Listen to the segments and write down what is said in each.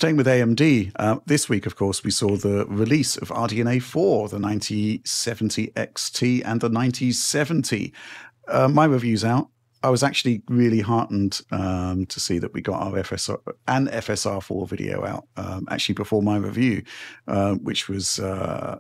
Staying with AMD, this week, of course, we saw the release of RDNA 4, the 9070 XT and the 9070. My review's out. I was actually really heartened to see that we got our FSR4 video out actually before my review, which was... I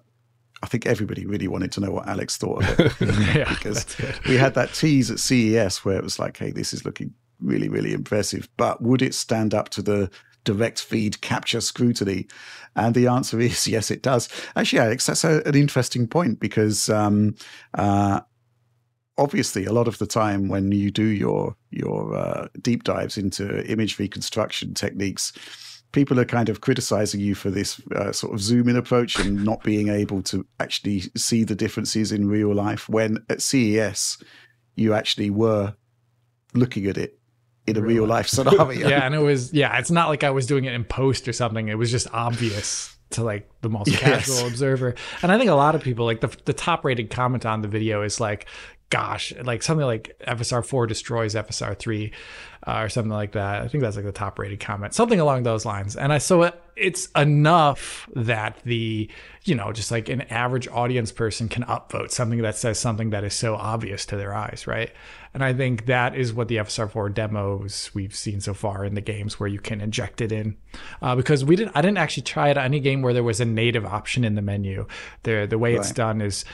think everybody really wanted to know what Alex thought of it. Yeah, because we had that tease at CES where it was like, hey, this is looking really, really impressive. But would it stand up to the direct feed capture scrutiny? And the answer is yes, it does. Actually, Alex, that's an interesting point because obviously a lot of the time when you do your deep dives into image reconstruction techniques, people are kind of criticizing you for this sort of zoom in approach and not being able to actually see the differences in real life, when at CES you actually were looking at it in a real life scenario. Yeah, and it's not like I was doing it in post or something. It was just obvious to like the most casual observer. And I think a lot of people, like the top rated comment on the video is like, gosh, like something like FSR4 destroys FSR3 or something like that. I think that's like the top rated comment, something along those lines. And it's enough that just like an average audience person can upvote something that says something that is so obvious to their eyes, right? And I think that is what the FSR4 demos we've seen so far in the games where you can inject it in, because I didn't actually try it on any game where there was a native option in the menu. The way it's done is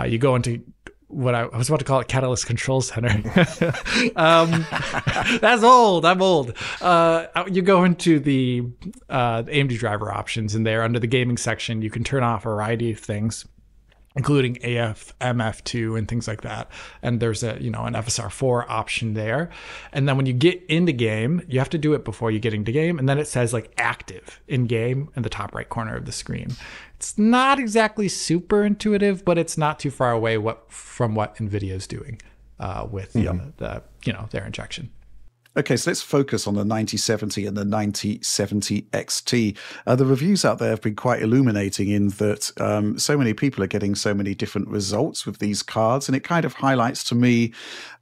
you go into what I was about to call it Catalyst Control Center. That's old. I'm old. You go into the AMD driver options, and there under the gaming section, you can turn off a variety of things, including AF, MF2 and things like that. And there's an FSR4 option there. And then when you get into game, you have to do it before you get into game. And then it says like active in game in the top right corner of the screen. It's not exactly super intuitive, but it's not too far away from what NVIDIA is doing with their injection. Okay, so let's focus on the 9070 and the 9070 XT. The reviews out there have been quite illuminating in that so many people are getting so many different results with these cards, and it kind of highlights to me,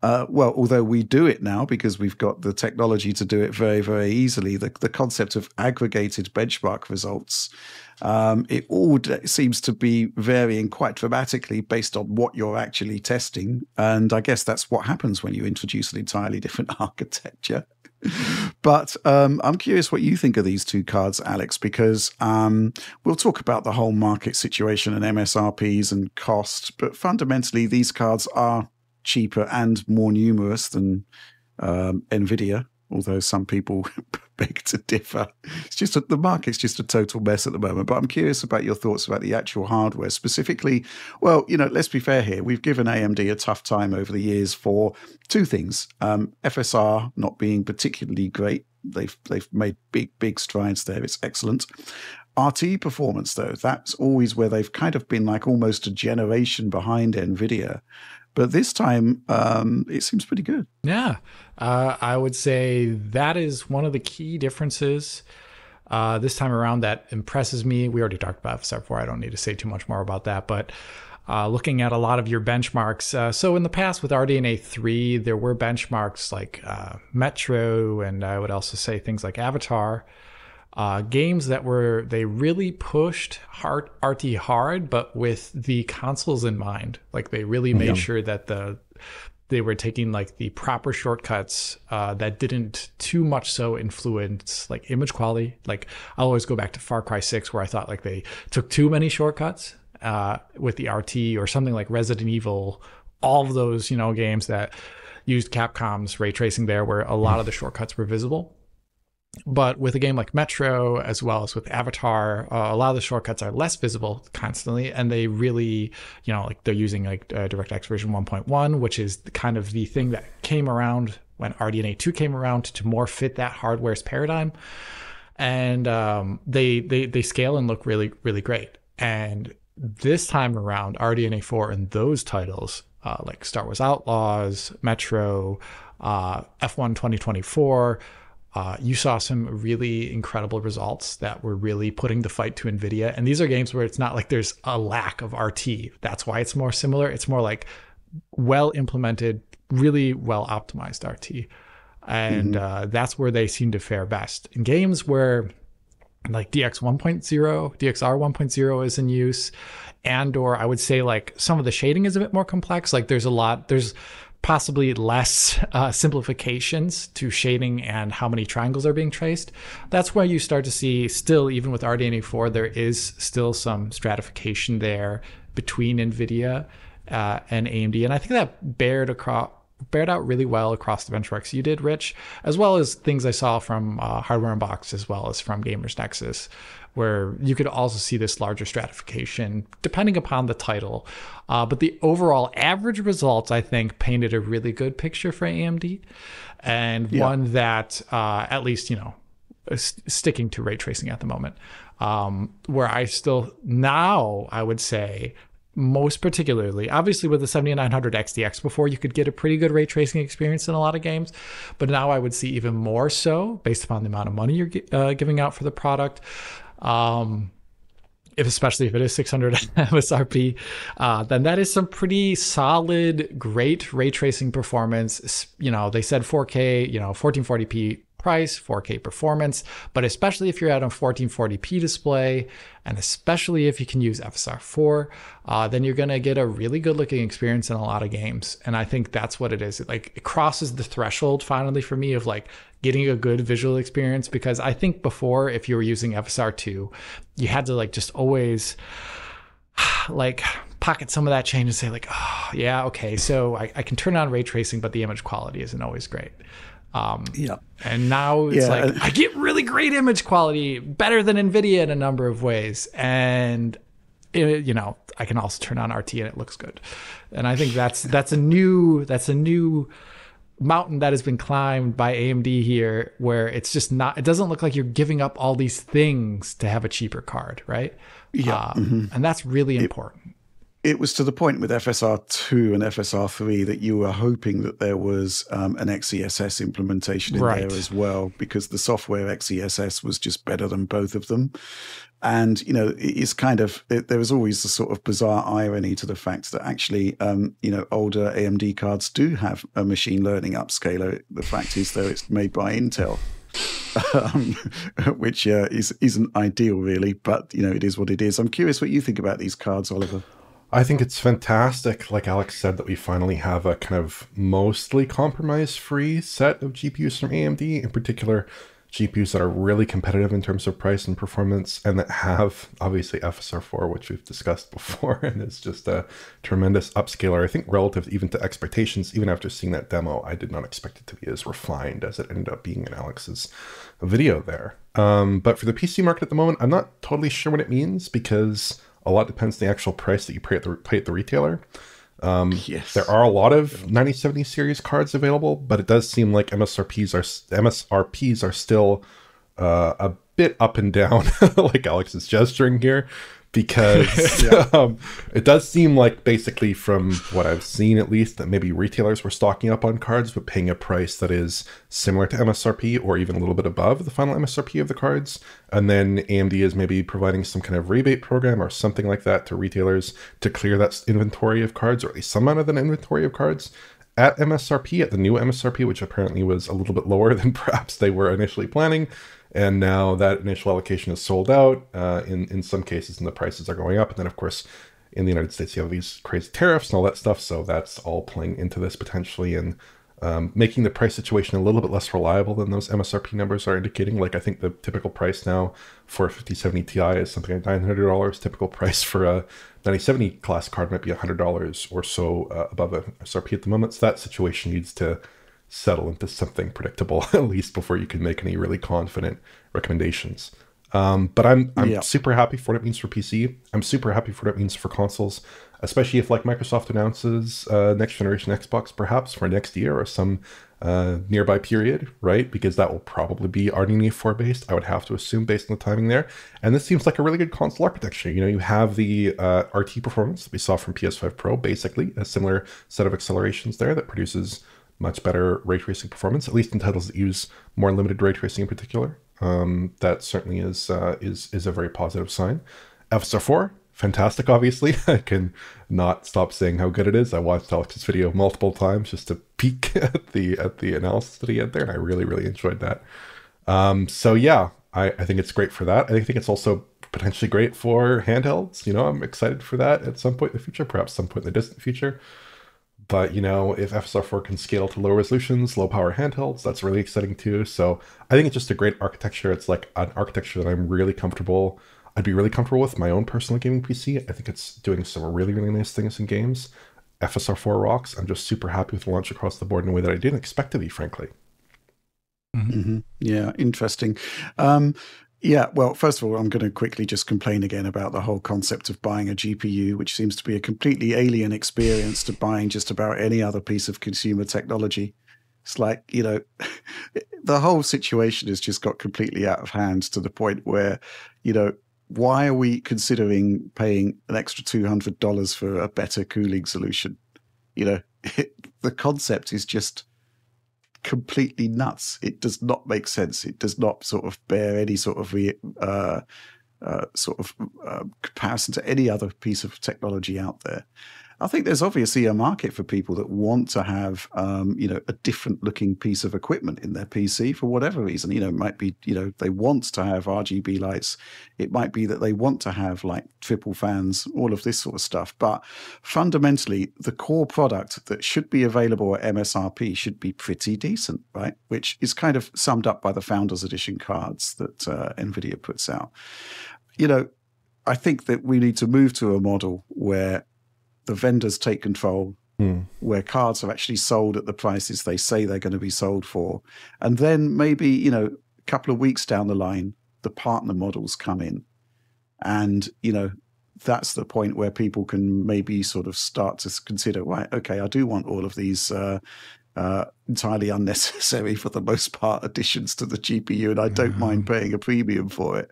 although we do it now because we've got the technology to do it very, very easily, the concept of aggregated benchmark results. It all seems to be varying quite dramatically based on what you're actually testing. And I guess that's what happens when you introduce an entirely different architecture. But I'm curious what you think of these two cards, Alex, because we'll talk about the whole market situation and MSRPs and cost. But fundamentally, these cards are cheaper and more numerous than NVIDIA, although some people beg to differ. It's just that the market's just a total mess at the moment. But I'm curious about your thoughts about the actual hardware specifically. Well, let's be fair here. We've given AMD a tough time over the years for two things. FSR not being particularly great. They've made big strides there. It's excellent. RT performance, though, that's always where they've kind of been like almost a generation behind NVIDIA. But this time, it seems pretty good. Yeah, I would say that is one of the key differences this time around that impresses me. We already talked about FSR4. I don't need to say too much more about that. But looking at a lot of your benchmarks. So in the past with RDNA 3, there were benchmarks like Metro, and I would also say things like Avatar. Games that they really pushed RT hard, but with the consoles in mind. Like they really made sure that they were taking like the proper shortcuts that didn't too much so influence like image quality. Like I'll always go back to Far Cry 6 where I thought like they took too many shortcuts with the RT, or something like Resident Evil. All of those games that used Capcom's ray tracing there, where a lot of the shortcuts were visible. But with a game like Metro, as well as with Avatar, a lot of the shortcuts are less visible constantly, and they really, like they're using like DirectX version 1.1, which is kind of the thing that came around when RDNA 2 came around to more fit that hardware's paradigm. And they scale and look really, really great. And this time around, RDNA 4 and those titles, like Star Wars Outlaws, Metro, F1 2024, you saw some really incredible results that were really putting the fight to NVIDIA. And these are games where it's not like there's a lack of RT. That's why it's more similar. It's more like well implemented, really well optimized RT. And that's where they seem to fare best. In games where like DX 1.0, DXR 1.0 is in use. And or I would say like some of the shading is a bit more complex. Like there's possibly less simplifications to shading and how many triangles are being traced. That's where you start to see still, even with RDNA 4, there is still some stratification there between NVIDIA and AMD. And I think that bared out really well across the benchmarks you did, Rich, as well as things I saw from Hardware Unboxed, as well as from Gamers Nexus, where you could also see this larger stratification depending upon the title. But the overall average results, I think, painted a really good picture for AMD, and one that at least, sticking to ray tracing at the moment, where I would say, most particularly, obviously with the 7900 XTX before, you could get a pretty good ray tracing experience in a lot of games, but now I would see even more so based upon the amount of money you're giving out for the product. Especially if it is 600 MSRP, then that is some pretty solid, great ray tracing performance. They said 4K, 1440p price, 4K performance, but especially if you're at a 1440p display, and especially if you can use FSR4, then you're going to get a really good looking experience in a lot of games. And I think that's what it is. It crosses the threshold finally for me of like getting a good visual experience, because I think before, if you were using FSR2, you had to like just always like pocket some of that change and say like, oh yeah, okay, so I can turn on ray tracing, but the image quality isn't always great. And now it's like I get really great image quality, better than NVIDIA in a number of ways, and I can also turn on RT and it looks good. And I think that's a new mountain that has been climbed by AMD here, where it doesn't look like you're giving up all these things to have a cheaper card, right? And that's really important. It was to the point with FSR2 and FSR3 that you were hoping that there was an XeSS implementation in there as well, because the software XeSS was just better than both of them. And, it's kind of, there was always the sort of bizarre irony to the fact that actually, older AMD cards do have a machine learning upscaler. The fact is, though, it's made by Intel. Which isn't ideal, really, but, it is what it is. I'm curious what you think about these cards, Oliver. I think it's fantastic, like Alex said, that we finally have a kind of mostly compromise-free set of GPUs from AMD, in particular GPUs that are really competitive in terms of price and performance, and that have, obviously, FSR4, which we've discussed before, and is just a tremendous upscaler. I think relative even to expectations, even after seeing that demo, I did not expect it to be as refined as it ended up being in Alex's video there. But for the PC market at the moment, I'm not totally sure what it means, because a lot depends on the actual price that you pay at the retailer. There are a lot of 9070 series cards available, but it does seem like MSRPs are still a bit up and down, like Alex is gesturing here, because it does seem like, basically from what I've seen at least, that maybe retailers were stocking up on cards but paying a price that is similar to MSRP or even a little bit above the final MSRP of the cards, and then AMD is maybe providing some kind of rebate program or something like that to retailers to clear that inventory of cards, or at least some amount of an inventory of cards at MSRP, at the new MSRP, which apparently was a little bit lower than perhaps they were initially planning. And now that initial allocation is sold out in some cases, and the prices are going up. And then, of course, in the United States, you have these crazy tariffs and all that stuff. So that's all playing into this potentially, and making the price situation a little bit less reliable than those MSRP numbers are indicating. Like, I think the typical price now for a 5070 Ti is something like $900. Typical price for a 9070 class card might be $100 or so above MSRP at the moment. So that situation needs to settle into something predictable, at least, before you can make any really confident recommendations. But I'm super happy for what it means for PC. I'm super happy for what it means for consoles, especially if, like, Microsoft announces next generation Xbox perhaps for next year or some nearby period, right? Because that will probably be RDNA 4 based, I would have to assume, based on the timing there. And this seems like a really good console architecture. You have the RT performance that we saw from PS5 Pro, basically a similar set of accelerations there that produces much better ray tracing performance, at least in titles that use more limited ray tracing in particular. That certainly is a very positive sign. FSR4, fantastic, obviously. I can not stop saying how good it is. I watched Alex's video multiple times just to peek at the analysis that he had there, and I really, really enjoyed that. So yeah, I think it's great for that. I think it's also potentially great for handhelds. I'm excited for that at some point in the future, perhaps some point in the distant future. But if FSR4 can scale to low resolutions, low power handhelds, that's really exciting too. So I think it's just a great architecture. It's like an architecture that I'd be really comfortable with my own personal gaming PC. I think it's doing some really, really nice things in games. FSR4 rocks. I'm just super happy with the launch across the board in a way that I didn't expect to be, frankly. Yeah, interesting. Yeah, well, first of all, I'm going to quickly just complain again about the whole concept of buying a GPU, which seems to be a completely alien experience to buying just about any other piece of consumer technology. It's like, the whole situation has just got completely out of hand to the point where, why are we considering paying an extra $200 for a better cooling solution? The concept is just completely nuts. It does not make sense. It does not sort of bear any sort of comparison to any other piece of technology out there. I think there's obviously a market for people that want to have, a different looking piece of equipment in their PC for whatever reason. It might be, they want to have RGB lights. It might be that they want to have like triple fans, all of this sort of stuff. But fundamentally, the core product that should be available at MSRP should be pretty decent, right? Which is kind of summed up by the Founders Edition cards that NVIDIA puts out. I think that we need to move to a model where the vendors take control, where cards are actually sold at the prices they say they're going to be sold for. And then maybe, a couple of weeks down the line, the partner models come in. And, that's the point where people can maybe sort of start to consider, right, okay, I do want all of these entirely unnecessary, for the most part, additions to the GPU, and I don't mind paying a premium for it.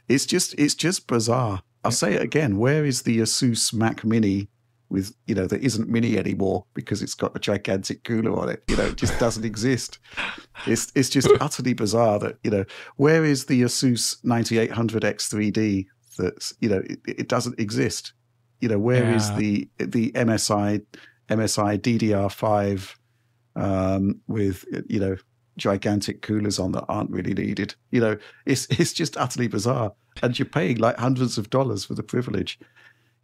It's just bizarre. I'll say it again. Where is the Asus Mac Mini with, that isn't mini anymore because it's got a gigantic cooler on it? It just doesn't exist. It's just utterly bizarre that, where is the Asus 9800X3D that's, it doesn't exist. Where is the MSI DDR5 with, gigantic coolers on that aren't really needed? It's just utterly bizarre. And you're paying like hundreds of dollars for the privilege.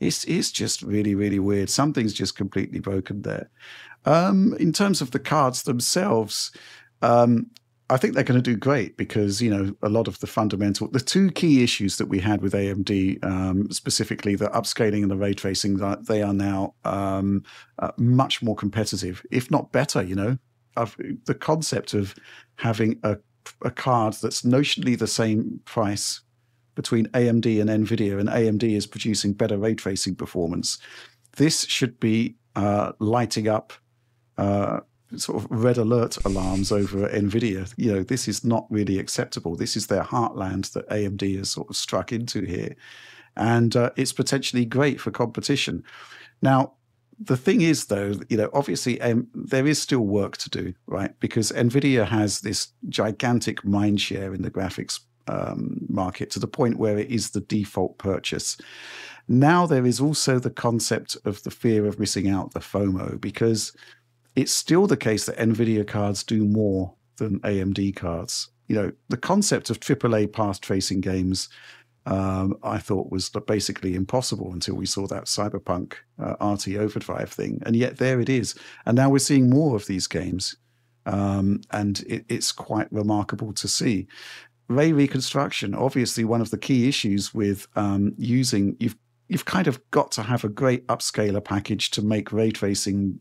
It's just really, really weird. Something's just completely broken there. In terms of the cards themselves, I think they're going to do great because, a lot of the two key issues that we had with AMD, specifically the upscaling and the ray tracing, that they are now much more competitive, if not better. The concept of having a card that's notionally the same price between AMD and NVIDIA, and AMD is producing better ray tracing performance. This should be lighting up sort of red alert alarms over NVIDIA. This is not really acceptable. This is their heartland that AMD has sort of struck into here. And it's potentially great for competition. Now, the thing is, though, obviously there is still work to do, right? Because NVIDIA has this gigantic mind share in the graphics market to the point where it is the default purchase. Now there is also the concept of the fear of missing out, the FOMO, because it's still the case that NVIDIA cards do more than AMD cards. The concept of AAA path tracing games, I thought was basically impossible until we saw that Cyberpunk RT Overdrive thing. And yet there it is. And now we're seeing more of these games. And it's quite remarkable to see. Ray reconstruction, obviously one of the key issues with you've kind of got to have a great upscaler package to make ray tracing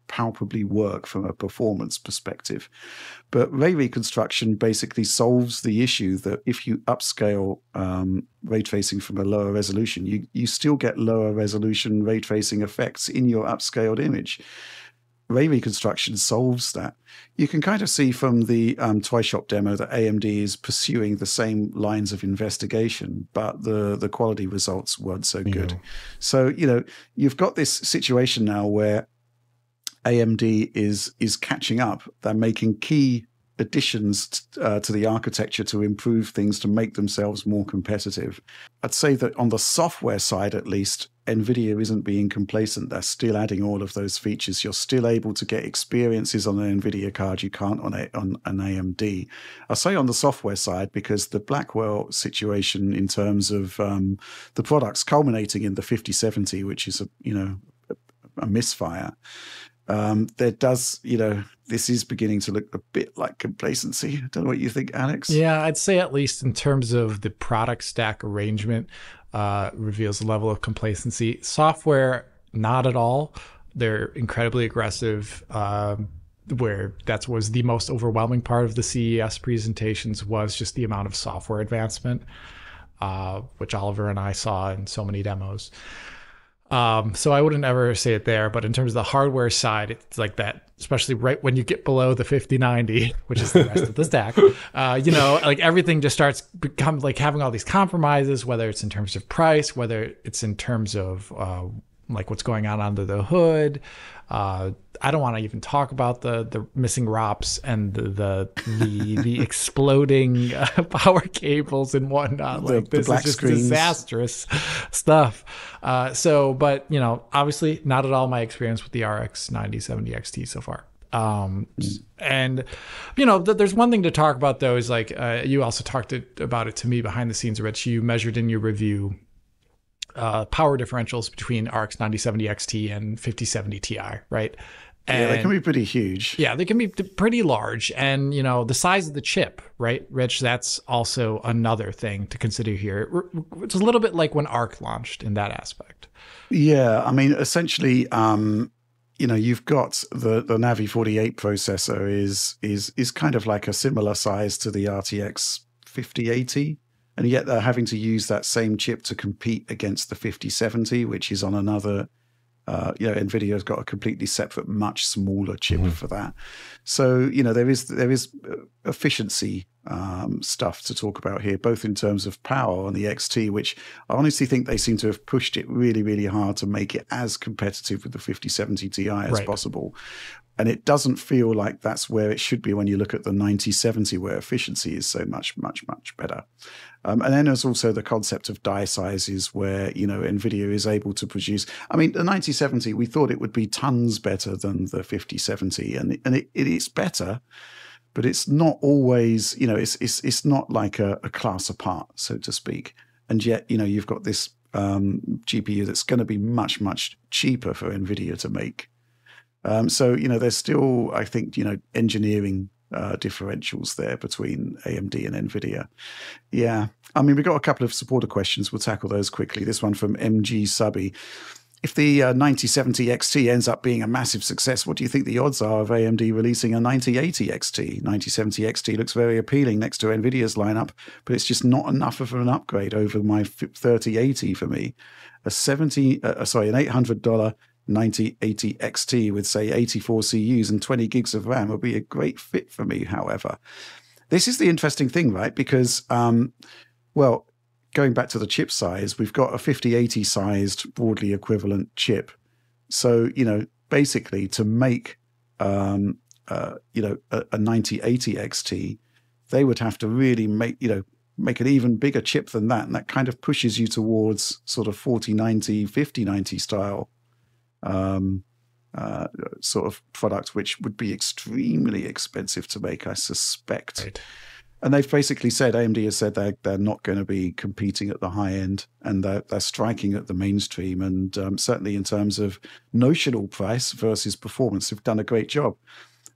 palpably work from a performance perspective. But ray reconstruction basically solves the issue that if you upscale ray tracing from a lower resolution, you still get lower resolution ray tracing effects in your upscaled image. Ray reconstruction solves that. You can kind of see from the Toy Shop demo that AMD is pursuing the same lines of investigation, but the quality results weren't so good. So, you've got this situation now where AMD is catching up. They're making key additions to the architecture to improve things to make themselves more competitive. I'd say that on the software side, at least, NVIDIA isn't being complacent. They're still adding all of those features. You're still able to get experiences on an NVIDIA card you can't on an AMD. I'll say on the software side, because the Blackwell situation in terms of the products culminating in the 5070, which is a misfire. There does, this is beginning to look a bit like complacency. I don't know what you think, Alex. Yeah, I'd say at least in terms of the product stack arrangement, reveals a level of complacency. Software, not at all. They're incredibly aggressive, where that was the most overwhelming part of the CES presentations was just the amount of software advancement, which Oliver and I saw in so many demos. So I wouldn't ever say it there, but in terms of the hardware side, it's like that, especially right when you get below the 5090, which is the rest of the stack, like everything just starts become like having all these compromises, whether it's in terms of price, whether it's in terms of like what's going on under the hood. I don't want to even talk about the missing ROPs and the exploding power cables and whatnot. Like this is just disastrous stuff. But obviously not at all my experience with the RX 9070 XT so far. And there's one thing to talk about though, is like you also talked about it to me behind the scenes, Rich. You measured in your review power differentials between RX 9070 XT and 5070 Ti, right? And they can be pretty huge. Yeah, they can be pretty large. And, the size of the chip, right, Rich, that's also another thing to consider here. It's a little bit like when ARC launched in that aspect. Yeah, I mean, essentially, you've got the Navi 48 processor is kind of like a similar size to the RTX 5080. And yet they're having to use that same chip to compete against the 5070, which is on another, NVIDIA's got a completely separate, much smaller chip for that. So, there is efficiency stuff to talk about here, both in terms of power on the XT, which I honestly think they seem to have pushed it really, really hard to make it as competitive with the 5070 Ti as possible. And it doesn't feel like that's where it should be when you look at the 9070, where efficiency is so much, much, much better. And then there's also the concept of die sizes where, NVIDIA is able to produce. I mean, the 9070, we thought it would be tons better than the 5070, and it is better, but it's not always, it's not like a class apart, so to speak. And yet, you've got this GPU that's going to be much, much cheaper for NVIDIA to make. So, there's still, I think, engineering differentials there between AMD and NVIDIA. Yeah. I mean, we've got a couple of supporter questions. We'll tackle those quickly. This one from MG Subby. If the 9070 XT ends up being a massive success, what do you think the odds are of AMD releasing a 9080 XT? 9070 XT looks very appealing next to NVIDIA's lineup, but it's just not enough of an upgrade over my 3080 for me. An $800 9080 XT with, say, 84 CUs and 20 gigs of RAM would be a great fit for me, however. This is the interesting thing, right? Because, going back to the chip size, we've got a 5080 sized, broadly equivalent chip. So, basically to make, a 9080 XT, they would have to really make an even bigger chip than that. And that kind of pushes you towards sort of 4090, 5090 style sort of product, which would be extremely expensive to make, I suspect. Right. And they've basically said, AMD has said they're not going to be competing at the high end, and they're striking at the mainstream. And certainly in terms of notional price versus performance, they've done a great job.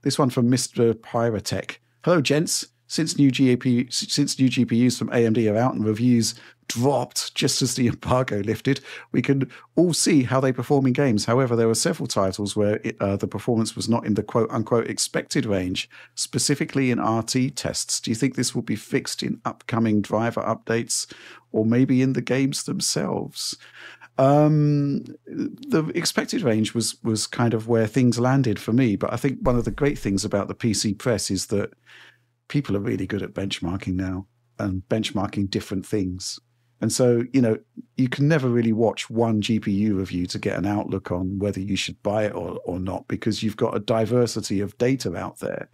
This one from Mr. Pyrotech. Hello, gents. Since new GPUs from AMD are out and reviews dropped just as the embargo lifted, we can all see how they perform in games. However, there were several titles where the performance was not in the quote-unquote expected range, specifically in RT tests. Do you think this will be fixed in upcoming driver updates or maybe in the games themselves? The expected range was kind of where things landed for me, but I think one of the great things about the PC press is that people are really good at benchmarking now and benchmarking different things. And so, you can never really watch one GPU review to get an outlook on whether you should buy it or not, because you've got a diversity of data out there.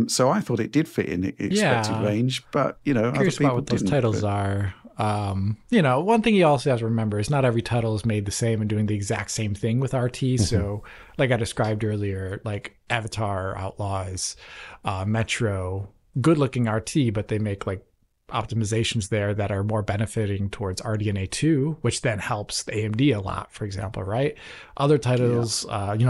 So I thought it did fit in expected range, but other Curious people about what those didn't, titles but- are. One thing you also have to remember is not every title is made the same and doing the exact same thing with RT. So, like I described earlier, like Avatar, Outlaws, Metro, good-looking RT, but they make like optimizations there that are more benefiting towards RDNA 2, which then helps the AMD a lot, for example, right? Other titles,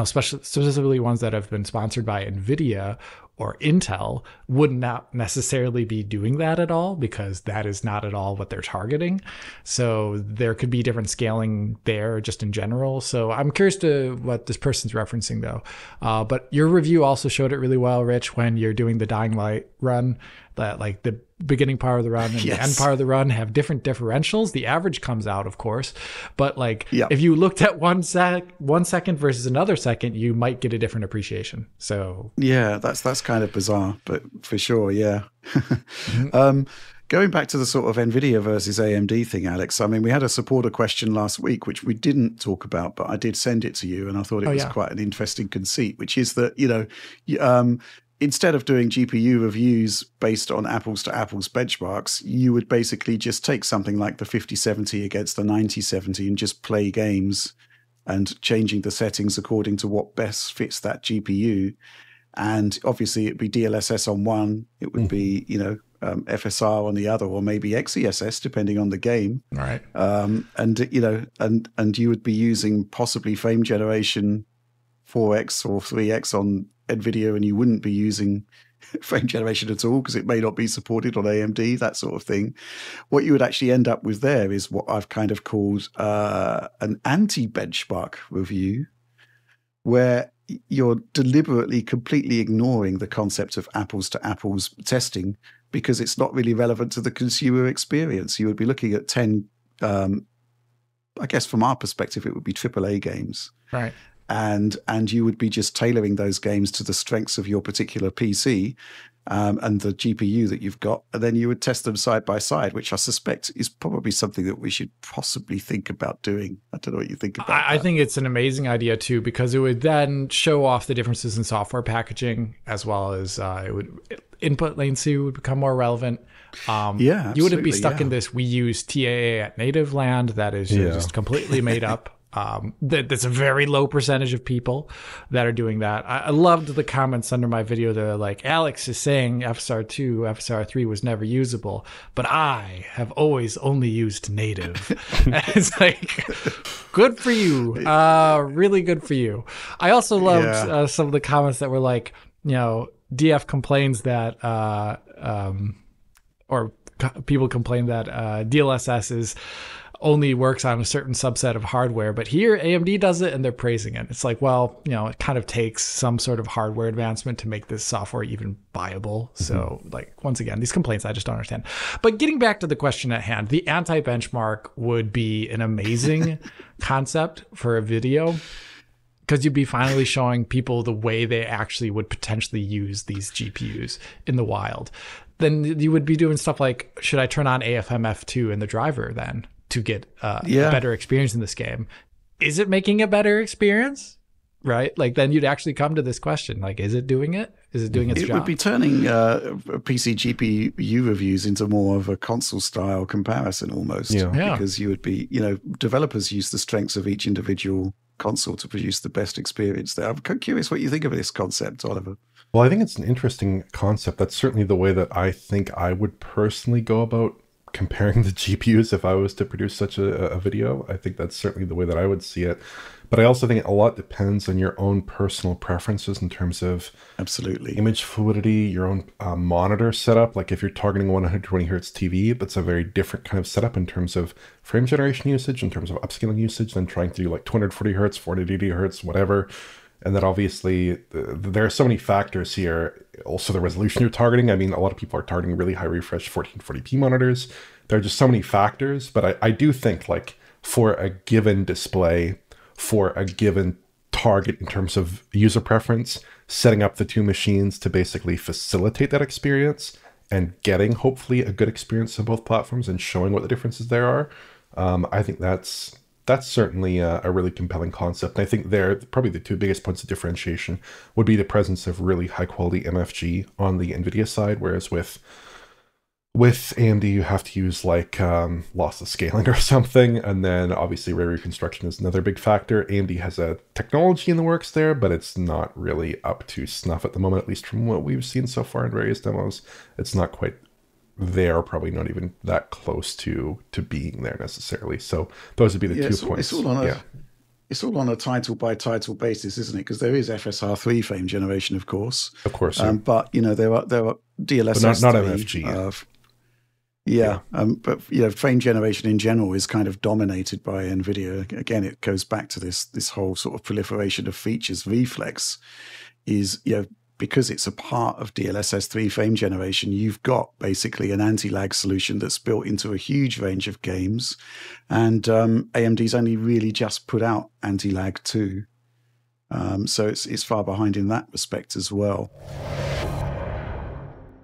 specifically ones that have been sponsored by NVIDIA or Intel, would not necessarily be doing that at all, because that is not at all what they're targeting. So there could be different scaling there just in general. So I'm curious to what this person's referencing though. But your review also showed it really well, Rich, when you're doing the Dying Light run, that like the beginning part of the run and the end part of the run have different differentials. The average comes out, of course, but like if you looked at 1 second versus another second, you might get a different appreciation. So yeah, that's kind of bizarre, but for sure, yeah. Going back to the sort of NVIDIA versus AMD thing, Alex, I mean, we had a supporter question last week, which we didn't talk about, but I did send it to you, and I thought it was quite an interesting conceit, which is that, instead of doing GPU reviews based on apples to apples benchmarks, you would basically just take something like the 5070 against the 9070 and just play games and changing the settings according to what best fits that GPU. And obviously it'd be DLSS on one, it would be, FSR on the other, or maybe XeSS depending on the game. Right. And you would be using possibly frame generation 4x or 3x on NVIDIA, and you wouldn't be using frame generation at all because it may not be supported on AMD, that sort of thing. What you would actually end up with there is what I've kind of called an anti-benchmark review, where you're deliberately completely ignoring the concept of apples to apples testing because it's not really relevant to the consumer experience. You would be looking at 10, I guess from our perspective, it would be AAA games. Right. And you would be just tailoring those games to the strengths of your particular PC and the GPU that you've got, and then you would test them side by side, which I suspect is probably something that we should possibly think about doing. I don't know what you think about that. I think it's an amazing idea too, because it would then show off the differences in software packaging, as well as input latency would become more relevant. You wouldn't be stuck in this, we use TAA at native land that is just completely made up. That's a very low percentage of people that are doing that. I loved the comments under my video. They're like, Alex is saying FSR2, FSR3 was never usable, but I have always only used native. And it's like, good for you. Really good for you. I also loved some of the comments that were like, DF complains that, or people complain that DLSS is only works on a certain subset of hardware, but here AMD does it and they're praising it. It's like, well, it kind of takes some sort of hardware advancement to make this software even viable. So like, once again, these complaints, I just don't understand. But getting back to the question at hand, the anti-benchmark would be an amazing concept for a video, because you'd be finally showing people the way they actually would potentially use these GPUs in the wild. Then you would be doing stuff like, should I turn on AFMF2 in the driver then to get a better experience in this game? Is it making a better experience? Right? Like, then you'd actually come to this question, like, is it doing it? Is it doing its job? It would be turning PC GPU reviews into more of a console style comparison almost. Because you would be, developers use the strengths of each individual console to produce the best experience there. I'm curious what you think of this concept, Oliver. Well, I think it's an interesting concept. That's certainly the way that I think I would personally go about comparing the GPUs if I was to produce such a video. I think that's certainly the way that I would see it. But I also think a lot depends on your own personal preferences in terms of image fluidity, your own monitor setup. Like if you're targeting 120 hertz TV, that's a very different kind of setup in terms of frame generation usage, in terms of upscaling usage, than trying to do like 240 hertz, 480 hertz, whatever. And then obviously there are so many factors here. Also the resolution you're targeting. I mean, a lot of people are targeting really high refresh 1440p monitors. There are just so many factors, but I do think like for a given display, for a given target in terms of user preference, setting up the two machines to basically facilitate that experience and getting hopefully a good experience on both platforms and showing what the differences there are. I think that's that's certainly a really compelling concept. And I think there, probably the two biggest points of differentiation would be the presence of really high quality MFG on the NVIDIA side, whereas with AMD, you have to use like lossless scaling or something. And then obviously ray reconstruction is another big factor. AMD has a technology in the works there, but it's not really up to snuff at the moment, at least from what we've seen so far in various demos. It's not quite there, probably not even that close to being there necessarily. So those would be the 2 points. It's all on a title by title basis, isn't it? Because there is FSR3 frame generation, of course. Of course. But there are DLSS. But not MFG. But frame generation in general is kind of dominated by NVIDIA. Again, it goes back to this whole sort of proliferation of features. VFlex is, because it's a part of DLSS3 frame generation, you've got basically an anti-lag solution that's built into a huge range of games. And AMD's only really just put out anti-lag 2. So it's far behind in that respect as well.